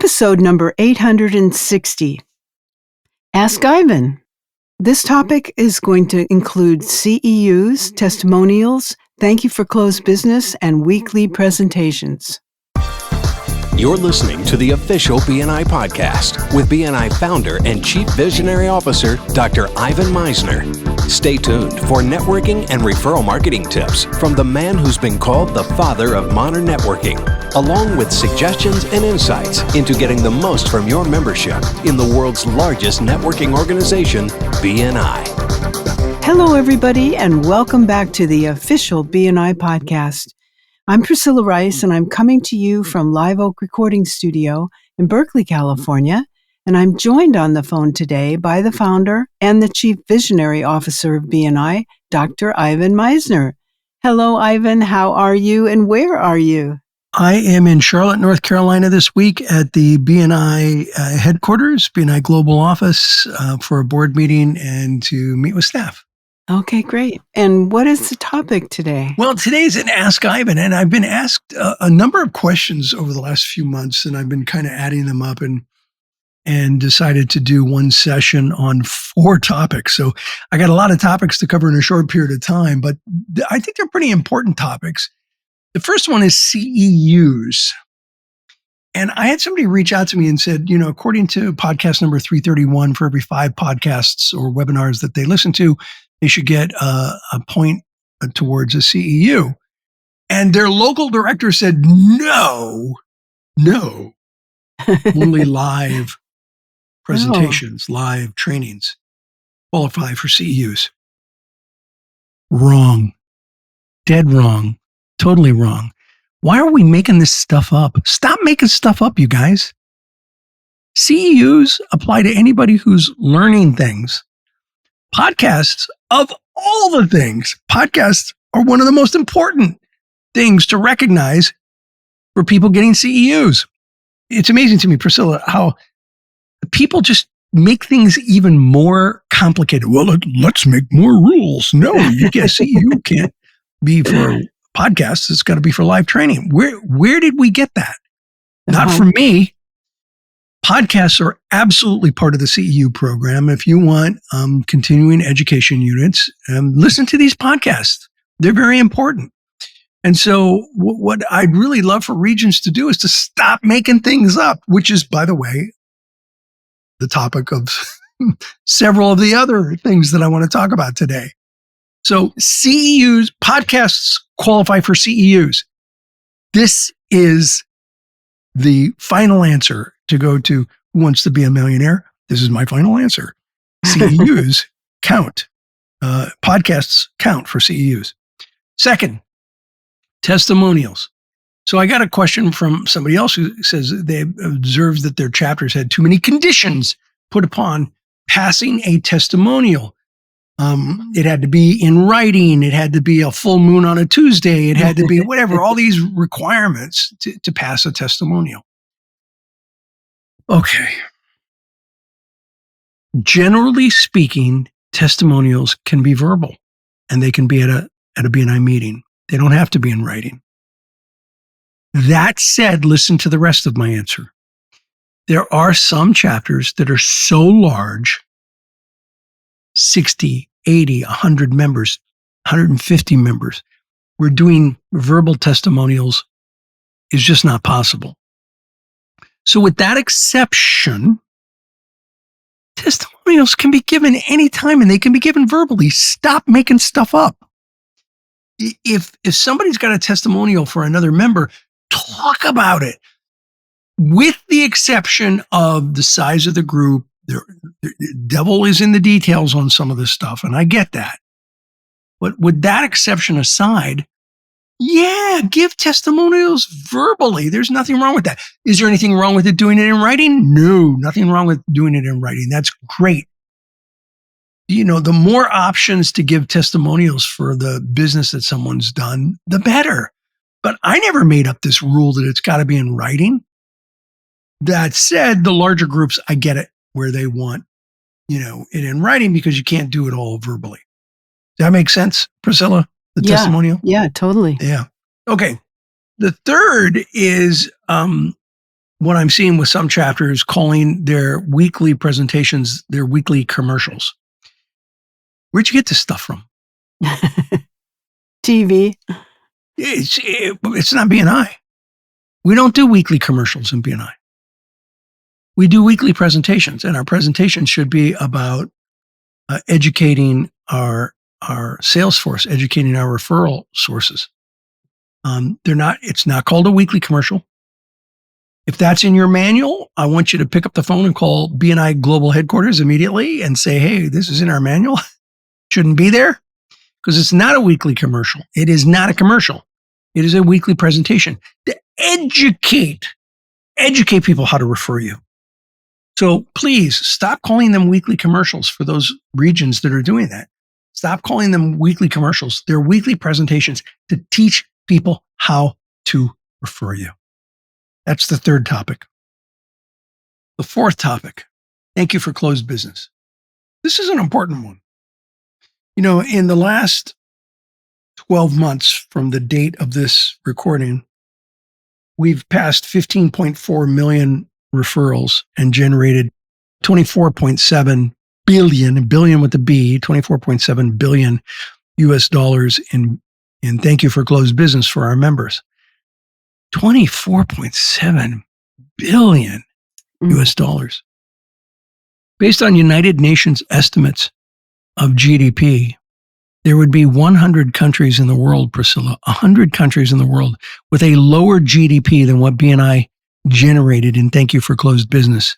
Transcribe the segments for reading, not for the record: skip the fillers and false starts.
Episode number 860. Ask Ivan. This topic is going to include CEUs, testimonials, thank you for closed business, and weekly presentations. You're listening to the official BNI podcast with BNI founder and Chief Visionary Officer, Dr. Ivan Misner. Stay tuned for networking and referral marketing tips from the man who's been called the father of modern networking, along with suggestions and insights into getting the most from your membership in the world's largest networking organization, BNI. Hello, everybody, and welcome back to the official BNI podcast. I'm Priscilla Rice, and I'm coming to you from Live Oak Recording Studio in Berkeley, California, and I'm joined on the phone today by the founder and the Chief Visionary Officer of BNI, Dr. Ivan Misner. Hello, Ivan. How are you, and where are you? I am in Charlotte, North Carolina this week at the BNI headquarters, BNI Global Office, for a board meeting and to meet with staff. Okay, great. And what is the topic today? Well, today's an Ask Ivan, and I've been asked a number of questions over the last few months, and I've been kind of adding them up and decided to do one session on 4 topics. So I got a lot of topics to cover in a short period of time, but I think they're pretty important topics. The first one is CEUs. And I had somebody reach out to me and said, according to podcast number 331, for every 5 podcasts or webinars that they listen to, they should get a point towards a CEU. And their local director said, no, only live presentations, live trainings qualify for CEUs. Wrong. Dead wrong. Totally wrong. Why are we making this stuff up? Stop making stuff up, you guys. CEUs apply to anybody who's learning things. Podcasts, of all the things, podcasts are one of the most important things to recognize for people getting CEUs. It's amazing to me, Priscilla, how people just make things even more complicated. Well, let's make more rules. No, you can't. CEU can't be for podcasts. It's got to be for live training. Where did we get that? Not from me. Podcasts are absolutely part of the CEU program. If you want continuing education units, listen to these podcasts. They're very important. And so what I'd really love for regions to do is to stop making things up, which is, by the way, the topic of several of the other things that I want to talk about today. So CEUs, podcasts qualify for CEUs. This is the final answer to go to Who Wants to Be a Millionaire? This is my final answer. CEUs count. Podcasts count for CEUs. Second, testimonials. So I got a question from somebody else who says they observed that their chapters had too many conditions put upon passing a testimonial. It had to be in writing. It had to be a full moon on a Tuesday. It had to be whatever, all these requirements to pass a testimonial. Okay. Generally speaking, testimonials can be verbal, and they can be at a BNI meeting. They don't have to be in writing. That said, listen to the rest of my answer. There are some chapters that are so large, 60, 80, 100 members, 150 members, where doing verbal testimonials is just not possible. So with that exception, testimonials can be given anytime, and they can be given verbally. Stop making stuff up. If somebody's got a testimonial for another member, talk about it. With the exception of the size of the group, the devil is in the details on some of this stuff, and I get that. But with that exception aside, yeah, give testimonials verbally. There's nothing wrong with that. Is there anything wrong with doing it in writing? No, nothing wrong with doing it in writing. That's great. The more options to give testimonials for the business that someone's done, the better. But I never made up this rule that it's got to be in writing. That said, the larger groups, I get it, where they want, it in writing because you can't do it all verbally. Does that make sense, Priscilla? The testimonial? Yeah, totally. Yeah. Okay. The third is what I'm seeing with some chapters calling their weekly presentations their weekly commercials. Where'd you get this stuff from? TV. It's not BNI. We don't do weekly commercials in BNI. We do weekly presentations, and our presentations should be about educating our sales force, educating our referral sources. It's not called a weekly commercial. If that's in your manual, I want you to pick up the phone and call BNI Global Headquarters immediately and say, hey, this is in our manual. Shouldn't be there, because it's not a weekly commercial. It is not a commercial. It is a weekly presentation to educate people how to refer you. So please stop calling them weekly commercials for those regions that are doing that. Stop calling them weekly commercials. They're weekly presentations to teach people how to refer you. That's the third topic. The fourth topic, thank you for closed business. This is an important one. In the last 12 months from the date of this recording, we've passed 15.4 million referrals and generated 24.7 billion, billion with a B, 24.7 billion US dollars in thank you for closed business for our members. 24.7 billion US dollars. Based on United Nations estimates of GDP, there would be 100 countries in the world, Priscilla, 100 countries in the world with a lower GDP than what BNI generated in thank you for closed business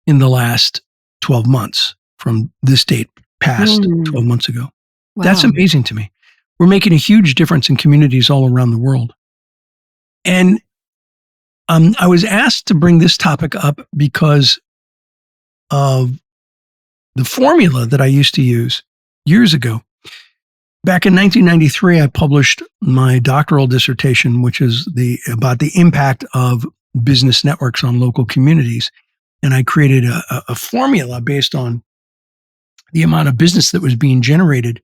in the last 12 months from this date past 12 months ago. Wow. That's amazing to me. We're making a huge difference in communities all around the world. And I was asked to bring this topic up because of the formula that I used to use years ago. Back in 1993, I published my doctoral dissertation, which is about the impact of business networks on local communities. And I created a formula based on the amount of business that was being generated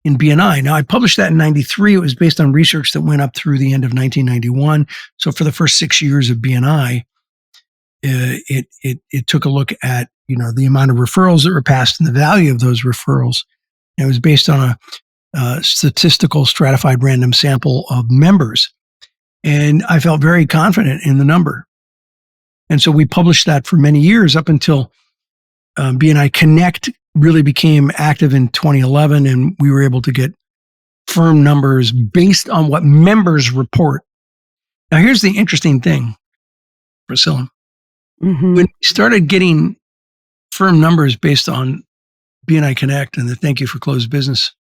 in BNI. Now, I published that in 93. It was based on research that went up through the end of 1991. So for the first 6 years of BNI, it took a look at, the amount of referrals that were passed and the value of those referrals. And it was based on a statistical stratified random sample of members. And I felt very confident in the number. And so we published that for many years up until BNI Connect really became active in 2011, and we were able to get firm numbers based on what members report. Now, here's the interesting thing, Priscilla. Mm-hmm. When we started getting firm numbers based on BNI Connect and the thank you for closed business,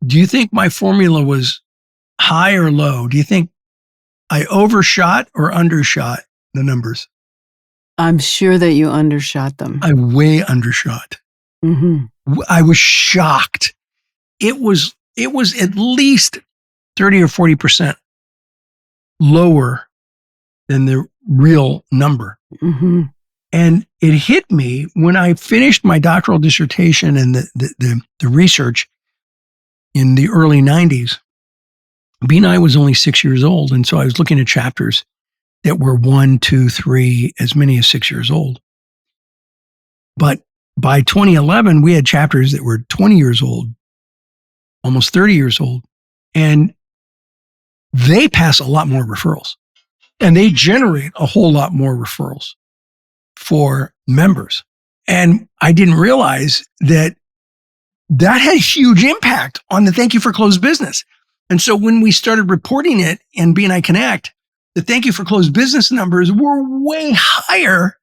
do you think my formula was high or low? Do you think I overshot or undershot the numbers? I'm sure that you undershot them. I way undershot. Mm-hmm. I was shocked. It was at least 30 or 40% lower than the real number. Mm-hmm. And it hit me when I finished my doctoral dissertation and the research in the early 90s. BNI was only 6 years old. And so I was looking at chapters that were 1, 2, 3, as many as 6 years old. But by 2011, we had chapters that were 20 years old, almost 30 years old. And they pass a lot more referrals. And they generate a whole lot more referrals for members. And I didn't realize that had huge impact on the thank you for closed business. And so when we started reporting it in BNI Connect, the thank you for closed business numbers were way higher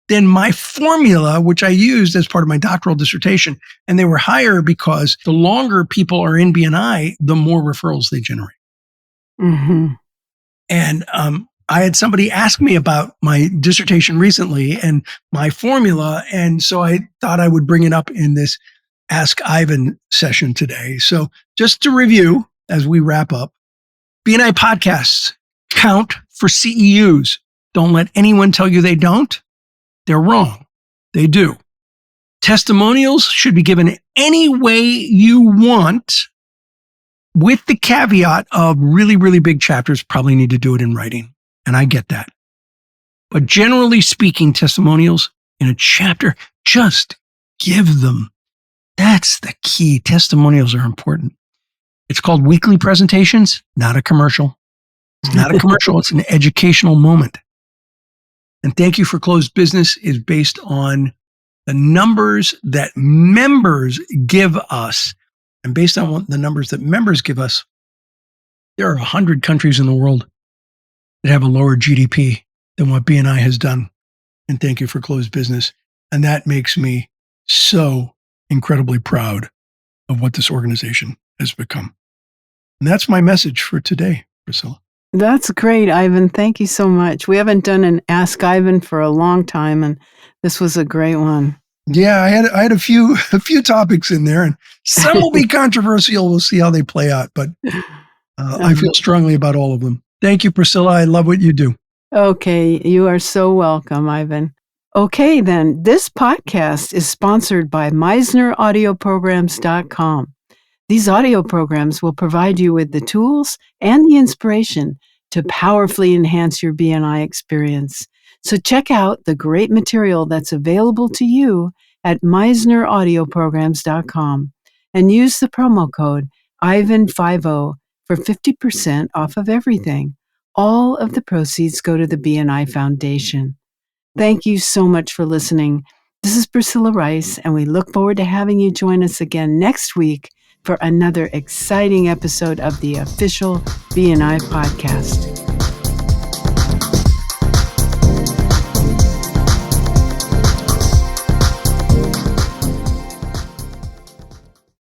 than my formula, which I used as part of my doctoral dissertation. And they were higher because the longer people are in BNI, the more referrals they generate. Mm-hmm. And I had somebody ask me about my dissertation recently and my formula. And so I thought I would bring it up in this Ask Ivan session today. So just to review as we wrap up, BNI podcasts count for CEUs. Don't let anyone tell you they don't. They're wrong. They do. Testimonials should be given any way you want, with the caveat of really, really big chapters probably need to do it in writing. And I get that. But generally speaking, testimonials in a chapter, just give them. That's the key. Testimonials are important. It's called weekly presentations, not a commercial. It's not a commercial. It's an educational moment. And Thank You for Closed Business is based on the numbers that members give us. And based on the numbers that members give us, there are 100 countries in the world that have a lower GDP than what BNI has done. And Thank You for Closed Business. And that makes me so incredibly proud of what this organization has become. And that's my message for today, Priscilla. That's great, Ivan. Thank you so much. We haven't done an Ask Ivan for a long time, and this was a great one. Yeah, I had a few topics in there, and some will be controversial. We'll see how they play out, but I feel strongly about all of them. Thank you, Priscilla. I love what you do. Okay, you are so welcome, Ivan. Okay, then, this podcast is sponsored by MisnerAudioprograms.com. These audio programs will provide you with the tools and the inspiration to powerfully enhance your BNI experience. So check out the great material that's available to you at MisnerAudioprograms.com and use the promo code IVAN50 for 50% off of everything. All of the proceeds go to the BNI Foundation. Thank you so much for listening. This is Priscilla Rice, and we look forward to having you join us again next week for another exciting episode of the official BNI podcast.